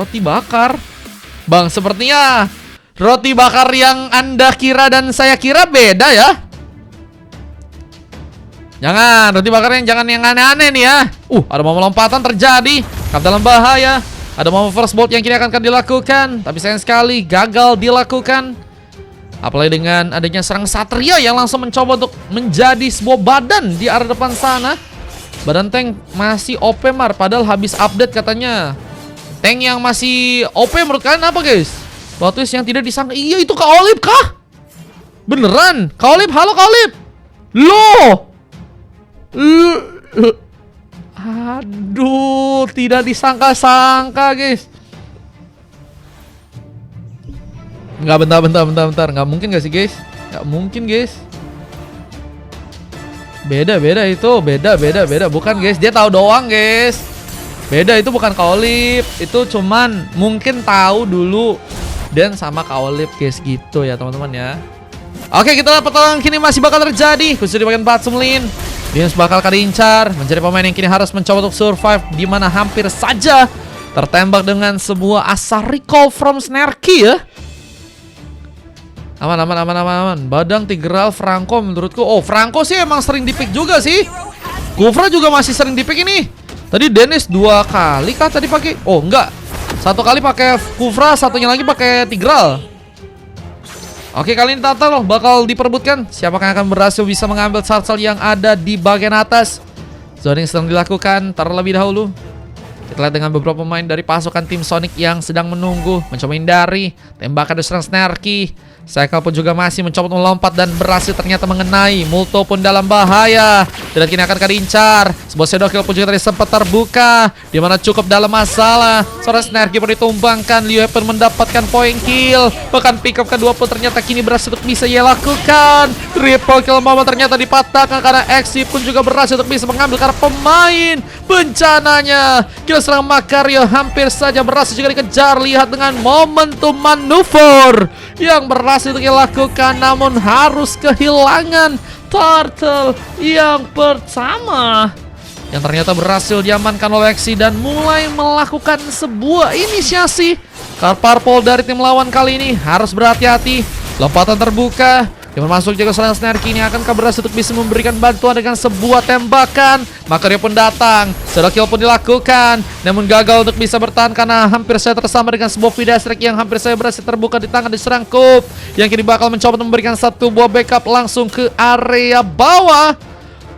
roti bakar. Bang, sepertinya roti bakar yang Anda kira dan saya kira beda ya. Jangan, roti bakar yang jangan yang aneh-aneh nih ya. Ada momen lompatan terjadi. Kap dalam bahaya. Ada momen first bolt yang kini akan dilakukan, tapi sayang sekali gagal dilakukan. Apalagi dengan adanya serang Satria yang langsung mencoba untuk menjadi sebuah badan di arah depan sana. Badan tank masih OP Mar, padahal habis update katanya tank yang masih OP menurut kalian apa guys? Plot twist yang tidak disangka. Iya, itu Kak Olip kah? Beneran? Kak Olip, halo Kak Olip. Loh. Aduh, tidak disangka-sangka guys. Enggak, bentar. Enggak mungkin gak sih guys? Enggak mungkin guys. Beda itu. Beda. Bukan guys, dia tahu doang guys. Beda, itu bukan Kak Olip. Itu cuman mungkin tahu dulu dan sama Kak Olip guys gitu ya teman-teman ya. Oke, kita lihat pertolongan kini masih bakal terjadi khususnya di bagian bottom lane. Dims bakal diincar, menjadi pemain yang kini harus mencoba untuk survive, di mana hampir saja tertembak dengan sebuah asar recall from Snarky ya. Aman. Badang Tigreal Franco menurutku. Franco sih emang sering dipick juga sih. Kufra juga masih sering dipick ini. Tadi Dennis 2 kali kah tadi pakai? Enggak. 1 kali pakai Kufra, satunya lagi pakai Tigreal. Oke, kali ini Tatal bakal diperebutkan. Siapakah yang akan berhasil bisa mengambil Sarcel yang ada di bagian atas? Zoning sedang dilakukan terlebih dahulu. Kita lihat dengan beberapa pemain dari pasukan tim Sonic yang sedang menunggu, mencoba hindari tembakan dari Snarky. Cycle pun juga masih mencoba melompat dan berhasil ternyata mengenai. Multo pun dalam bahaya. Dan kini akan diincar. Sebuah shadow kill pun juga tadi sempat terbuka, di mana cukup dalam masalah. Seorang Snarky pun ditumbangkan. Liu He pun mendapatkan point kill. Bahkan pick up kedua pun ternyata kini berhasil untuk bisa ia lakukan. Triple kill Mama ternyata dipatahkan karena Exi pun juga berhasil untuk bisa mengambil karena pemain. Bencananya kill serang Makario hampir saja berhasil juga dikejar. Lihat dengan momentum manuver yang berhasil dilakukan, namun harus kehilangan turtle yang pertama yang ternyata berhasil diamankan oleh Exi dan mulai melakukan sebuah inisiasi. Car Purple dari tim lawan kali ini harus berhati-hati. Lompatan terbuka yang masuk juga serangan Snarky ini akan berhasil untuk bisa memberikan bantuan dengan sebuah tembakan. Maka dia pun datang, shadow kill pun dilakukan, namun gagal untuk bisa bertahan karena hampir saya tersama dengan sebuah Vida Strike yang hampir saya berhasil terbuka di tangan diserang Kup, yang kini bakal mencoba memberikan satu buah backup langsung ke area bawah.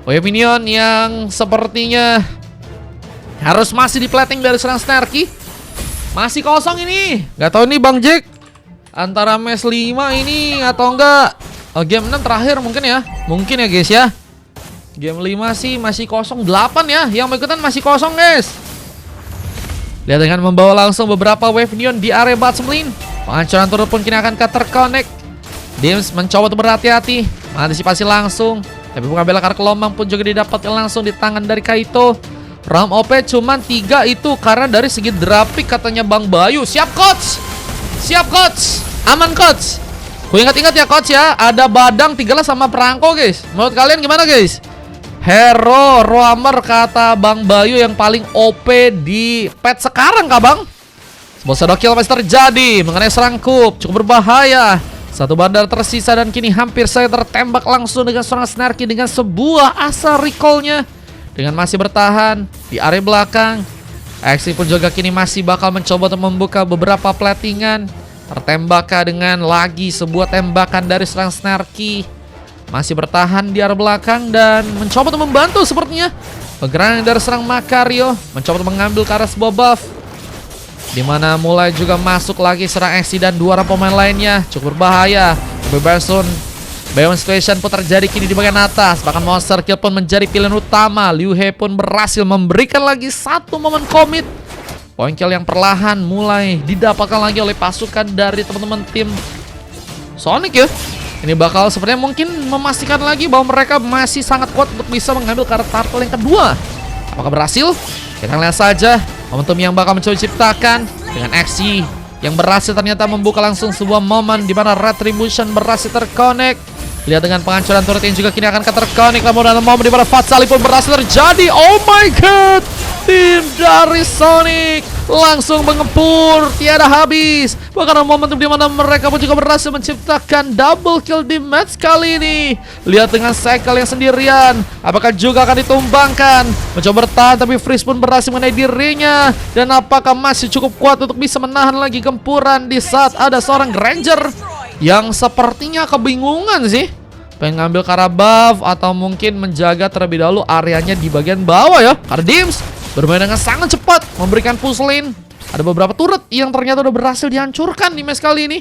Minion yang sepertinya harus masih diplating dari serang Snarky. Masih kosong ini. Gak tahu nih Bang Jack, antara match 5 ini atau enggak game 6 terakhir mungkin ya. Mungkin ya guys ya. Game 5 sih masih kosong. 8 ya, yang berikutan masih kosong guys. Lihat dengan membawa langsung beberapa wave neon di area bottom lane. Penghancuran turret pun kini akan terconnect. Dims mencoba untuk berhati-hati, mengantisipasi langsung, tapi bukan bela karena gelombang pun juga didapatkan langsung di tangan dari Kaito. Ram OP cuman 3 itu karena dari segi drapik katanya Bang Bayu. Siap coach. Siap coach. Aman coach. Ku ingat-ingat ya coach ya, ada Badang Tigreal sama Franco guys. Menurut kalian gimana guys? Hero Roamer kata Bang Bayu yang paling OP di pet sekarang kah Bang? Sebuah shadow kill masih terjadi mengenai serang Kup, cukup berbahaya. Satu bandar tersisa dan kini hampir saya tertembak langsung dengan seorang Snarky dengan sebuah asal recallnya. Dengan masih bertahan di area belakang, Exi pun juga kini masih bakal mencoba untuk membuka beberapa platingan. Tertembak dengan lagi sebuah tembakan dari serang Snarky. Masih bertahan di arah belakang dan mencoba untuk membantu sepertinya. Pergerakan dari serang Makario mencoba untuk mengambil ke arah sebuah buff, dimana mulai juga masuk lagi serang Exi dan 2 orang pemain lainnya. Cukup berbahaya. Bebasun Bayon situation pun terjadi kini di bagian atas. Bahkan monster kill pun menjadi pilihan utama. Liu He pun berhasil memberikan lagi satu momen komit. Point kill yang perlahan mulai didapatkan lagi oleh pasukan dari teman-teman tim Sonic ya. Ini bakal sepertinya mungkin memastikan lagi bahwa mereka masih sangat kuat untuk bisa mengambil karakter turtle yang kedua. Apakah berhasil? Kita lihat saja momentum yang bakal mencoba diciptakan dengan Exi yang berhasil ternyata membuka langsung sebuah momen di mana Retribution berhasil terconnect. Lihat dengan penghancuran turret yang juga kini akan terconnect, namun dalam momen di mana Fatsali pun berhasil terjadi. Oh my god, tim dari Sonic langsung mengepur, tiada habis. Bahkan ada momentum di mana mereka pun juga berhasil menciptakan double kill di match kali ini. Lihat dengan Cycle yang sendirian, apakah juga akan ditumbangkan? Mencoba bertahan tapi Freeze pun berhasil mengenai dirinya. Dan apakah masih cukup kuat untuk bisa menahan lagi gempuran di saat ada seorang Ranger yang sepertinya kebingungan sih, pengen ngambil ke arah buff atau mungkin menjaga terlebih dahulu areanya di bagian bawah ya. Karena Dims bermain dengan sangat cepat, memberikan push lane. Ada beberapa turret yang ternyata udah berhasil dihancurkan di match kali ini.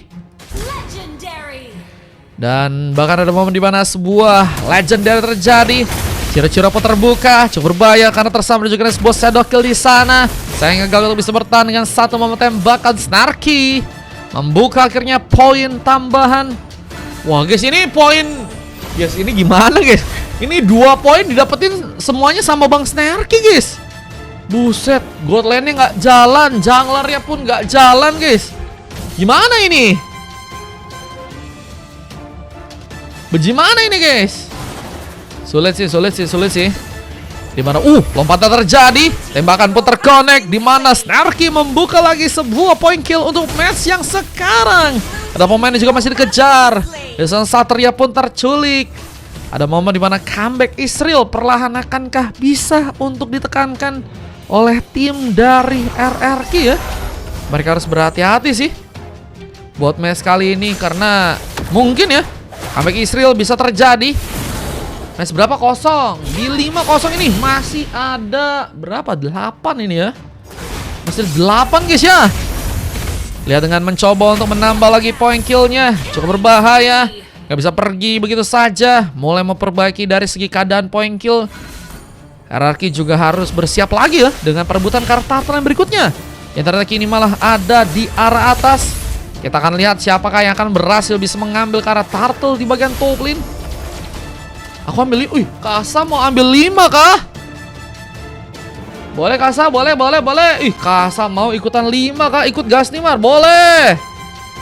Dan bahkan ada momen di mana sebuah legendary terjadi. Ciro-ciro pun terbuka, cukup berbahaya karena tersambar juga sebuah shadow kill di sana. Sayangnya gagal untuk bisa bertahan dengan satu momen tembakan Snarky. Membuka akhirnya poin tambahan. Wah guys, ini poin. Guys, ini gimana guys? Ini 2 poin didapetin semuanya sama Bang Snarky guys. Buset, God lane-nya nggak jalan, junglernya pun nggak jalan guys. Gimana ini? Bagaimana ini guys? Sulit sih. Dimana lompatan terjadi, tembakan pun terkonek. Dimana Snarky membuka lagi sebuah point kill untuk match yang sekarang. Ada pemain yang juga masih dikejar. Dan Satria pun terculik. Ada momen dimana comeback Israel perlahan akankah bisa untuk ditekankan oleh tim dari RRQ ya. Mereka harus berhati-hati sih buat match kali ini, karena mungkin ya comeback Israel bisa terjadi. Match berapa? Kosong. Di 5-0 ini masih ada berapa? 8 ini ya. Masih 8 guys ya. Lihat dengan mencoba untuk menambah lagi point killnya, cukup berbahaya. Gak bisa pergi begitu saja. Mulai memperbaiki dari segi keadaan point kill. RRQ juga harus bersiap lagi ya dengan perebutan kartu yang berikutnya, yang ternyata kini malah ada di arah atas. Kita akan lihat siapakah yang akan berhasil bisa mengambil kartu turtle di bagian top lane. Aku ambil, Kasa mau ambil 5 kah? Boleh Kasa, boleh. Kasa mau ikutan 5 kah? Ikut gas nih Mar, boleh.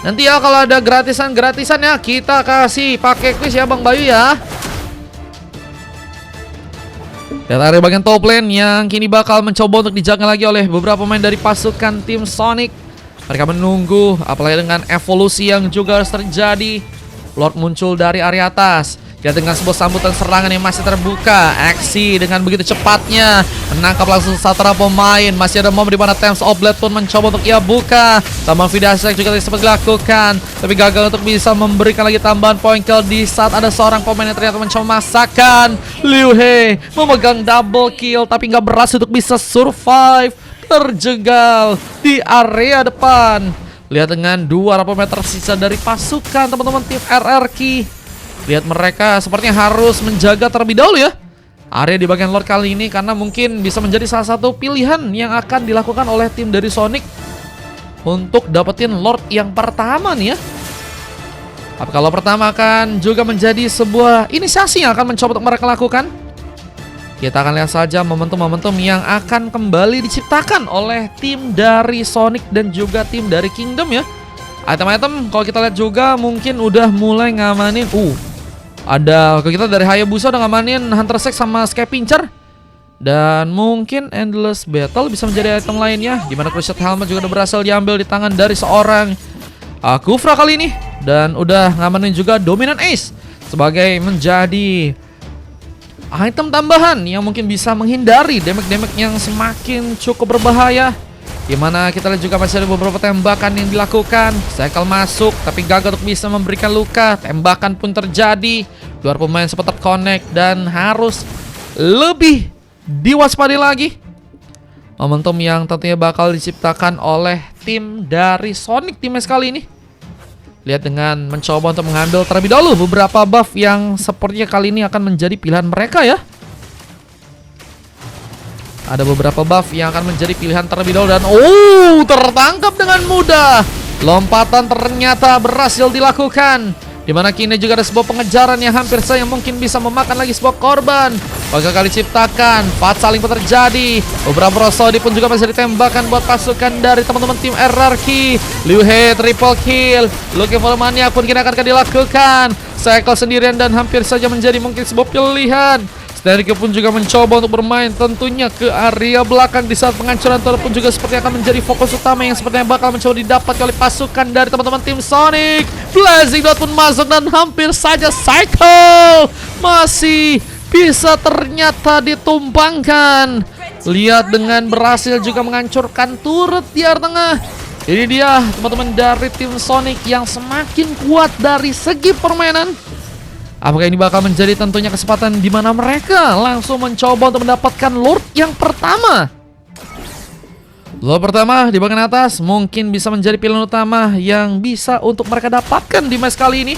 Nanti ya kalau ada gratisan ya kita kasih pakai quiz ya Bang Bayu ya. Dan area bagian top lane yang kini bakal mencoba untuk dijaga lagi oleh beberapa pemain dari pasukan tim Sonic. Mereka menunggu, apalagi dengan evolusi yang juga harus terjadi. Lord muncul dari area atas. Dia dengan sebuah sambutan serangan yang masih terbuka. Aksi dengan begitu cepatnya menangkap langsung satu pemain. Masih ada momen di mana Thames of Blade pun mencoba untuk ia buka. Tambah Vidasek juga sempat dilakukan, tapi gagal untuk bisa memberikan lagi tambahan point kill di saat ada seorang pemain yang ternyata mencoba masakan. Liu He memegang double kill tapi nggak berhasil untuk bisa survive. Terjegal di area depan. Lihat dengan 2 pemain tersisa dari pasukan teman-teman tim RRQ. Lihat mereka sepertinya harus menjaga terlebih dahulu ya area di bagian Lord kali ini, karena mungkin bisa menjadi salah satu pilihan yang akan dilakukan oleh tim dari Sonic untuk dapetin Lord yang pertama nih ya. Tapi kalau pertama akan juga menjadi sebuah inisiasi yang akan mencoba untuk mereka lakukan. Kita akan lihat saja momentum-momentum yang akan kembali diciptakan oleh tim dari Sonic dan juga tim dari Kingdom ya. Item-item kalau kita lihat juga mungkin udah mulai ngamanin. Ada kita dari Hayabusa udah ngamanin Hunter Sex sama Scavenger. Dan mungkin Endless Battle bisa menjadi item lainnya, dimana Cruciate Helmet juga udah berhasil diambil di tangan dari seorang Kufra kali ini. Dan udah ngamanin juga Dominant Ace sebagai menjadi item tambahan yang mungkin bisa menghindari damage-damage yang semakin cukup berbahaya. Dimana kita lihat juga masih ada beberapa tembakan yang dilakukan. Cycle masuk tapi gagal untuk bisa memberikan luka. Tembakan pun terjadi. 2 pemain sempat terconnect dan harus lebih diwaspadai lagi. Momentum yang tentunya bakal diciptakan oleh tim dari Sonic tim kali ini. Lihat dengan mencoba untuk mengambil terlebih dahulu beberapa buff yang sepertinya kali ini akan menjadi pilihan mereka ya. Ada beberapa buff yang akan menjadi pilihan terlebih dahulu. Dan tertangkap dengan mudah. Lompatan ternyata berhasil dilakukan, dimana kini juga ada sebuah pengejaran yang hampir saja mungkin bisa memakan lagi sebuah korban. Bakal kali ciptakan, fight saling terjadi. Beberapa Rosodi pun juga masih ditembakkan buat pasukan dari teman-teman tim RRQ. Liu He triple kill. Looking for Maniac pun kini akan dilakukan. Cycle sendirian dan hampir saja menjadi mungkin sebuah pilihan. Snarky pun juga mencoba untuk bermain tentunya ke area belakang di saat penghancuran turret pun juga seperti akan menjadi fokus utama yang sepertinya bakal mencoba didapat oleh pasukan dari teman-teman tim Sonic. Blazing Dot pun masuk dan hampir saja Cycle masih bisa ternyata ditumbangkan. Lihat dengan berhasil juga menghancurkan turret di area tengah. Ini dia teman-teman dari tim Sonic yang semakin kuat dari segi permainan. Apakah ini bakal menjadi tentunya kesempatan di mana mereka langsung mencoba untuk mendapatkan Lord yang pertama? Lord pertama di bagian atas mungkin bisa menjadi pilihan utama yang bisa untuk mereka dapatkan di match kali ini.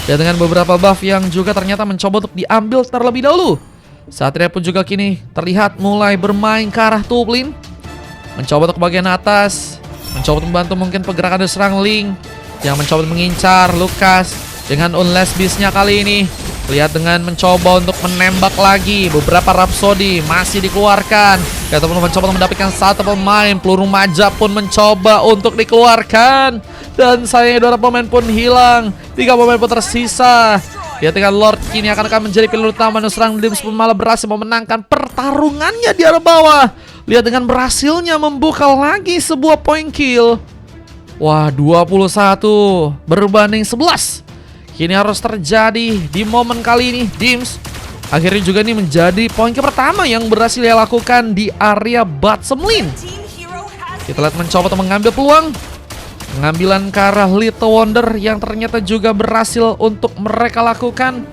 Dan dengan beberapa buff yang juga ternyata mencoba untuk diambil terlebih dahulu. Satria pun juga kini terlihat mulai bermain ke arah top lane. Mencoba untuk bagian atas, mencoba untuk membantu mungkin pergerakan dari serang Link yang mencoba untuk mengincar Lucas. Dengan Unless Beast-nya kali ini, lihat dengan mencoba untuk menembak lagi. Beberapa Rhapsody masih dikeluarkan. Kita pun mencoba untuk mendapatkan satu pemain. Peluru Maja pun mencoba untuk dikeluarkan. Dan sayangnya 2 pemain pun hilang. 3 pemain pun tersisa. Lihat dengan Lord kini akan menjadi pilihan utama. Dan serang Dims pun malah berhasil memenangkan pertarungannya di arah bawah. Lihat dengan berhasilnya membuka lagi sebuah point kill. Wah, 21 berbanding 11. Kini harus terjadi di momen kali ini. Dims akhirnya juga nih menjadi poin pertama yang berhasil dia lakukan di area bottom lane. Kita lihat mencoba untuk mengambil peluang. Pengambilan ke arah Little Wonder yang ternyata juga berhasil untuk mereka lakukan.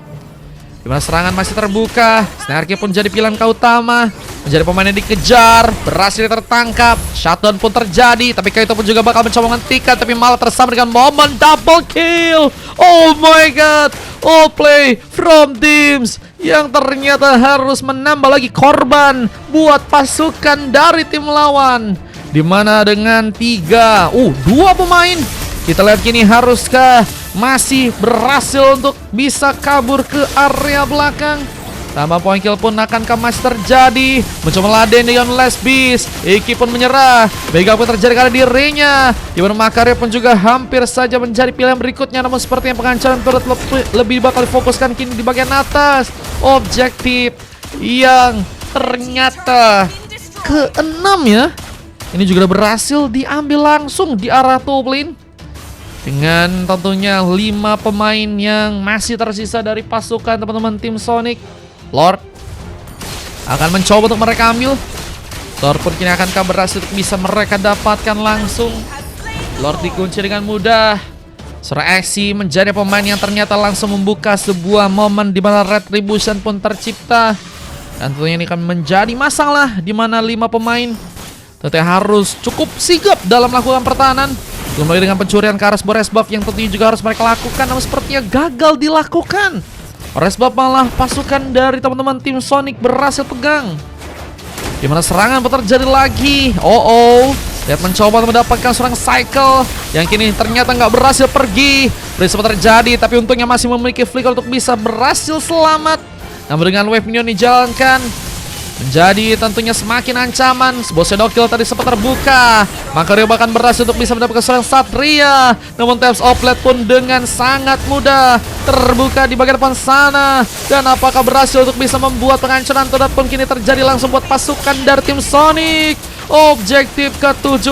Dimana serangan masih terbuka. Snarky pun jadi pilihan utama. Menjadi pemain yang dikejar. Berhasil tertangkap. Shutdown pun terjadi. Tapi Kaito pun juga bakal mencoba menghentikan. Tapi malah tersambung dengan momen double kill. Oh my god. All play from Dims. Yang ternyata harus menambah lagi korban buat pasukan dari tim lawan. Dimana dengan 2 pemain. Kita lihat kini haruskah masih berhasil untuk bisa kabur ke area belakang. Tambah point kill pun akankah masih terjadi. Mencoba meladen dengan Last Beast. Iki pun menyerah. Mega pun terjadi karena dirinya. Dimana Makaria pun juga hampir saja menjadi pilihan berikutnya. Namun sepertinya penghancuran turret lebih bakal difokuskan kini di bagian atas. Objektif yang ternyata ke-6 ya. Ini juga berhasil diambil langsung di arah top lane. Dengan tentunya 5 pemain yang masih tersisa dari pasukan teman-teman tim Sonic. Lord akan mencoba untuk mereka ambil. Lord pun kini akankah berhasil bisa mereka dapatkan langsung. Lord dikunci dengan mudah. Seorang Axie menjadi pemain yang ternyata langsung membuka sebuah momen di mana Retribution pun tercipta. Dan tentunya ini akan menjadi masalah di mana 5 pemain tentunya harus cukup sigap dalam melakukan pertahanan. Belum lagi dengan pencurian ke arah sebuah Res Buff yang tentunya juga harus mereka lakukan, namun sepertinya gagal dilakukan. Res Buff malah pasukan dari teman-teman tim Sonic berhasil pegang. Dimana serangan terjadi lagi. Lihat mencoba untuk mendapatkan seorang Cycle yang kini ternyata nggak berhasil pergi. Sempat terjadi, tapi untungnya masih memiliki flicker untuk bisa berhasil selamat. Namun dengan wave minion dijalankan, menjadi tentunya semakin ancaman. Sebuah shadow kill tadi sempat terbuka. Maka Rio bahkan berhasil untuk bisa mendapatkan seorang Satria. Namun Taps Oplet pun dengan sangat mudah terbuka di bagian depan sana. Dan apakah berhasil untuk bisa membuat penghancuran turret pun kini terjadi langsung buat pasukan dari tim Sonic. Objektif ke-7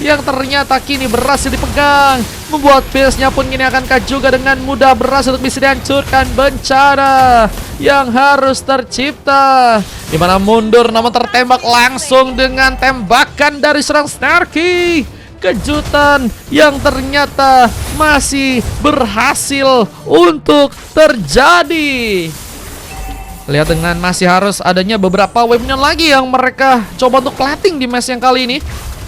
yang ternyata kini berhasil dipegang, membuat base-nya pun kini akankah juga dengan mudah berhasil untuk bisa dihancurkan. Bencana yang harus tercipta, dimana mundur namun tertembak langsung dengan tembakan dari seorang Snarky. Kejutan yang ternyata masih berhasil untuk terjadi. Lihat dengan masih harus adanya beberapa wave minion lagi yang mereka coba untuk plating di match yang kali ini.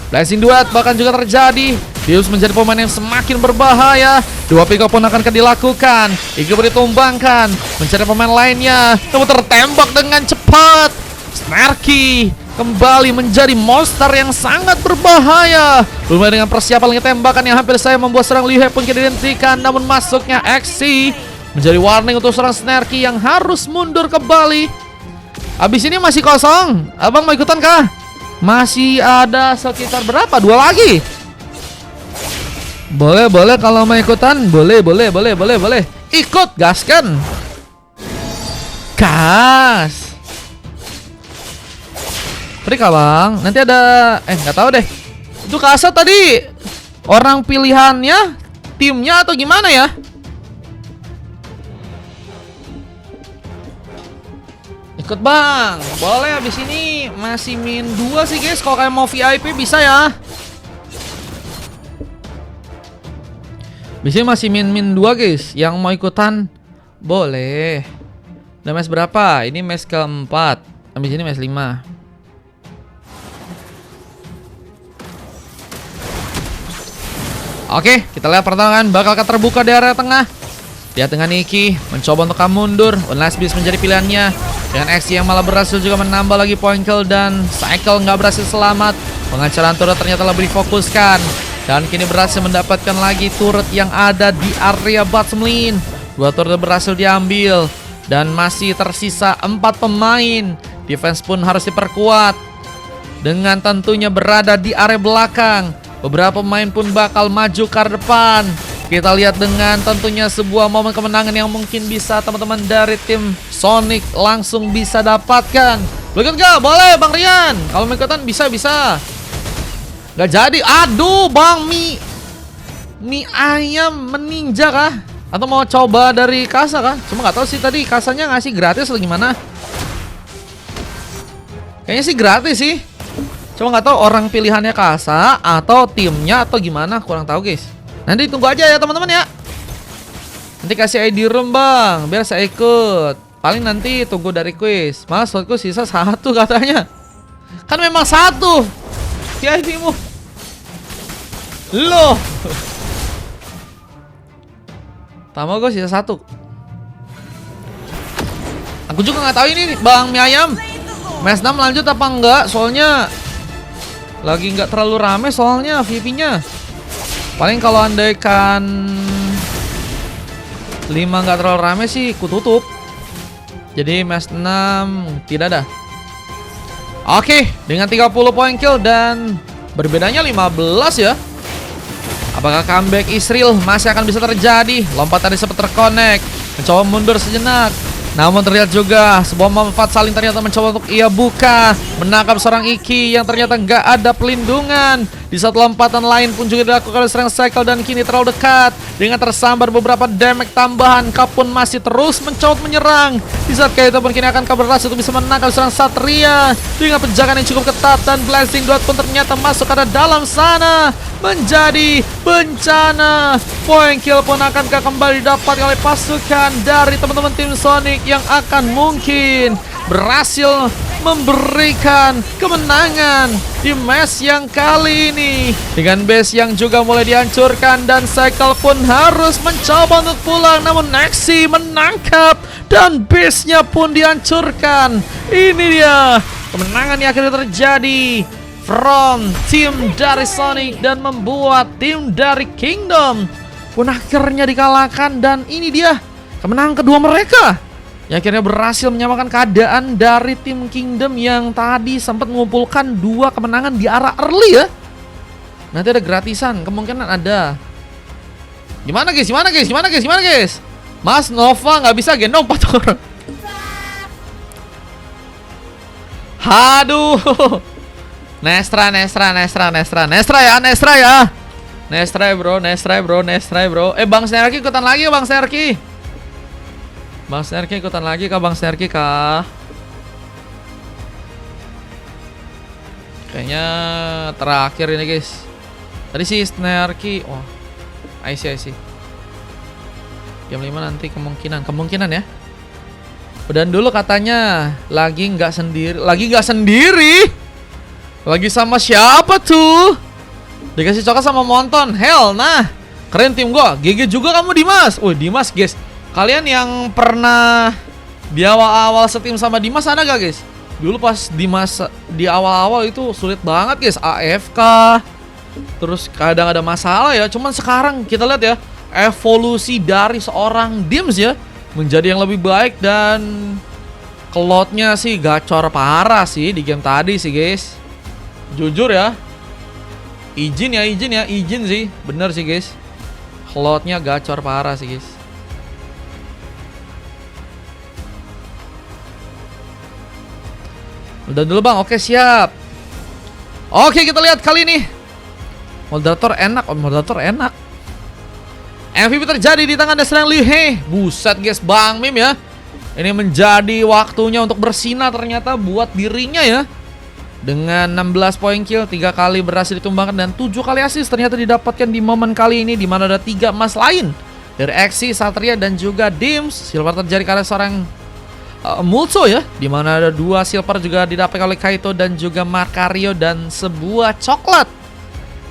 Blazing Duet bahkan juga terjadi. Dius menjadi pemain yang semakin berbahaya. 2 pick up pun akan dilakukan. Iki pun ditumbangkan. Mencari pemain lainnya, namun tertembak dengan cepat. Snarky kembali menjadi monster yang sangat berbahaya. Belum dengan persiapan lagi tembakan yang hampir saya membuat serang Liu He pun dihentikan. Namun masuknya Axie menjadi warning untuk seorang Snarky yang harus mundur kembali. Habis ini masih kosong. Abang mau ikutan kah? Masih ada sekitar berapa? 2 lagi. Boleh kalau mau ikutan. Boleh. Ikut, gaskan. Gas. Rika bang, nanti ada nggak tahu deh. Itu Kasa tadi orang pilihannya timnya atau gimana ya? Ikut bang, boleh abis ini masih min 2 sih guys. Kalau kalian mau VIP bisa ya. Bisa masih min 2 guys. Yang mau ikutan boleh. Udah match berapa? Ini match keempat. Abis ini match 5. Oke, kita lihat pertarungan bakal terbuka di area tengah. Dia tengah Niki mencoba untuk mundur. Unless Beast menjadi pilihannya. Dengan X yang malah berhasil juga menambah lagi point kill. Dan Cycle nggak berhasil selamat. Pengancaran turret ternyata lebih difokuskan. Dan kini berhasil mendapatkan lagi turret yang ada di area bottom lane. 2 turret berhasil diambil. Dan masih tersisa 4 pemain. Defense pun harus diperkuat. Dengan tentunya berada di area belakang. Beberapa pemain pun bakal maju ke depan. Kita lihat dengan tentunya sebuah momen kemenangan yang mungkin bisa teman-teman dari tim Sonic langsung bisa dapatkan. Boleh gak? Boleh Bang Rian. Kalau mau ikutan bisa. Gak jadi. Aduh Bang, mie ayam meninja kah? Atau mau coba dari Kasa kah? Cuma gak tahu sih tadi Kasanya ngasih gratis atau gimana. Kayaknya sih gratis sih. Cuma nggak tahu orang pilihannya Kasa atau timnya atau gimana, kurang tahu guys. Nanti tunggu aja ya teman-teman ya. Nanti kasih ID room bang, biar saya ikut. Paling nanti tunggu dari quiz. Mas, slotku sisa 1 katanya. Kan memang 1 VIP-mu. Loh. Tambah gue sisa 1. Aku juga nggak tahu ini bang mie ayam. Match 6 lanjut apa enggak? Soalnya lagi nggak terlalu rame soalnya VIP-nya. Paling kalau andaikan 5 nggak terlalu rame sih ku tutup. Jadi match 6 tidak ada. Oke, dengan 30 poin kill dan berbedanya 15 ya. Apakah comeback Israel masih akan bisa terjadi? Lompat tadi sempat terkonek. Mencoba mundur sejenak. Namun terlihat juga sebuah manfaat saling ternyata mencoba untuk ia buka. Menangkap seorang Iki yang ternyata nggak ada pelindungan. Di saat lompatan lain pun juga dilakukan oleh serang Cycle dan kini terlalu dekat. Dengan tersambar beberapa damage tambahan, Kapun masih terus mencoba menyerang. Di saat Kaito pun kini akan berhasil untuk bisa menangkap serang Satria. Dengan penjagaan yang cukup ketat dan Blessing Dot pun ternyata masuk ke dalam sana. Menjadi bencana. Point kill pun akankah kembali didapat oleh pasukan dari teman-teman tim Sonic yang akan mungkin berhasil memberikan kemenangan di match yang kali ini. Dengan base yang juga mulai dihancurkan dan Cycle pun harus mencoba untuk pulang. Namun Nexi menangkap dan base-nya pun dihancurkan. Ini dia kemenangan yang akhirnya terjadi from tim dari Sonic dan membuat tim dari Kingdom pun akhirnya dikalahkan. Dan ini dia kemenangan kedua mereka yang akhirnya berhasil menyamakan keadaan dari tim Kingdom yang tadi sempat mengumpulkan 2 kemenangan di arah early ya. Nanti ada gratisan, kemungkinan ada. Gimana guys? Mas Nova nggak bisa gendong 4 orang. Aduh. Nestra ya. Nestra bro. Bang Serki ikutan lagi ya Bang Serki. Bang Serki ikutan lagi kah Bang Serki kah? Kayaknya terakhir ini guys. Tadi sih Serki. Oh, I see. Jam 5 nanti kemungkinan ya. Udah dulu katanya lagi nggak sendiri. Lagi sama siapa tuh? Dikasih coklat sama Monton. Hell nah. Keren tim gua. GG juga kamu Dimas. Dimas guys. Kalian yang pernah di awal-awal setim sama Dimas ada gak guys? Dulu pas Dimas di awal-awal itu sulit banget guys. AFK. Terus kadang ada masalah ya. Cuman sekarang kita lihat ya, evolusi dari seorang Dims ya menjadi yang lebih baik. Dan Cloud-nya sih gacor parah sih di game tadi sih guys. Jujur ya. Izin sih. Bener sih guys. Cloud-nya gacor parah sih guys. Udah dulu bang, oke siap. Oke, kita lihat kali ini. Moderator enak, moderator enak. MVP terjadi di tangan Desrang Liu He. Buset guys, Bang Mim ya. Ini menjadi waktunya untuk bersinar ternyata buat dirinya ya. Dengan 16 poin kill, 3 kali berhasil ditumbangkan dan 7 kali assist ternyata didapatkan di momen kali ini, di mana ada 3 emas lain dari Exi, Satria dan juga Dims. Silver terjadi karena seorang Mulso ya, di mana ada 2 silver juga didapatkan oleh Kaito dan juga Markario dan sebuah coklat.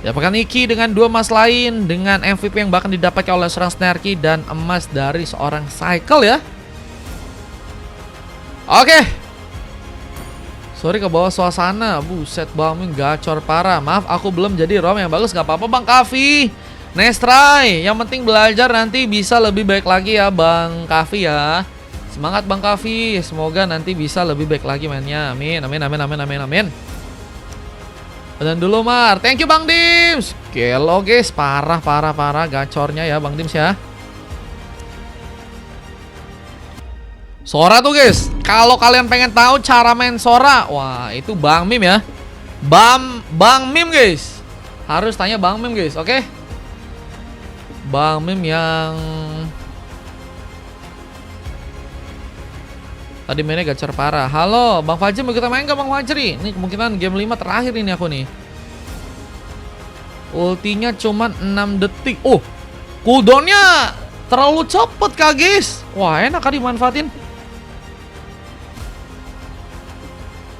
Dapatkan Iki dengan 2 emas lain, dengan MVP yang bahkan didapatkan oleh seorang Snarky dan emas dari seorang Cycle ya. Oke. Sorry ke bawah suasana. Buset, Bang Mim gacor parah. Maaf aku belum jadi ROM yang bagus. Gak apa-apa Bang Kavi. Next try. Yang penting belajar, nanti bisa lebih baik lagi ya Bang Kavi ya. Semangat Bang Kavi. Semoga nanti bisa lebih baik lagi mainnya. Amin, amin, amin, amin, amin, amin. Dan dulu Mar. Thank you Bang Dims. Gelo guys. Parah, parah, parah gacornya ya Bang Dims ya. Sora tuh guys, kalau kalian pengen tahu cara main Sora, wah itu Bang Mim ya. Bang Mim guys. Harus tanya Bang Mim guys, oke? Bang Mim yang tadi mainnya gacor parah. Halo, Bang Fajri mau kita main gak Bang Fajri? Ini kemungkinan game 5 terakhir ini aku nih. Ultinya cuman 6 detik. Oh, cooldownnya terlalu cepet kak guys. Wah enak kan dimanfaatin.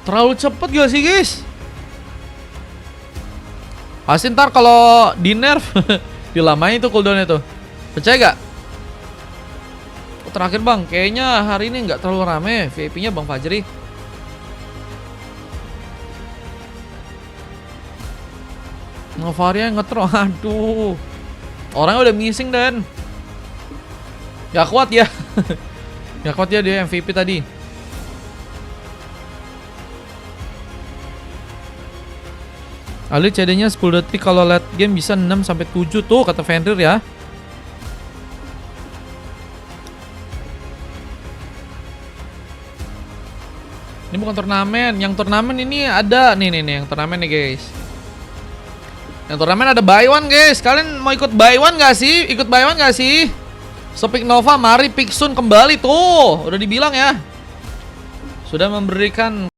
Terlalu cepet gak sih guys? Pasti ntar kalau di nerf dilamain itu cooldownnya tuh. Percaya gak? Oh, terakhir Bang, kayaknya hari ini nggak terlalu rame VIP-nya Bang Fajri. Novaria ngetro, aduh. Orangnya udah missing dan gak kuat ya. Gak kuat ya dia MVP tadi. Ali CD-nya 10 detik, kalau late game bisa 6-7 tuh kata Fenrir ya. Ini bukan turnamen, yang turnamen ini ada nih yang turnamen nih guys. Yang turnamen ada buy one guys. Kalian mau ikut buy one gak sih? Ikut buy one gak sih? So pick Nova, mari pick Sun kembali tuh. Udah dibilang ya. Sudah memberikan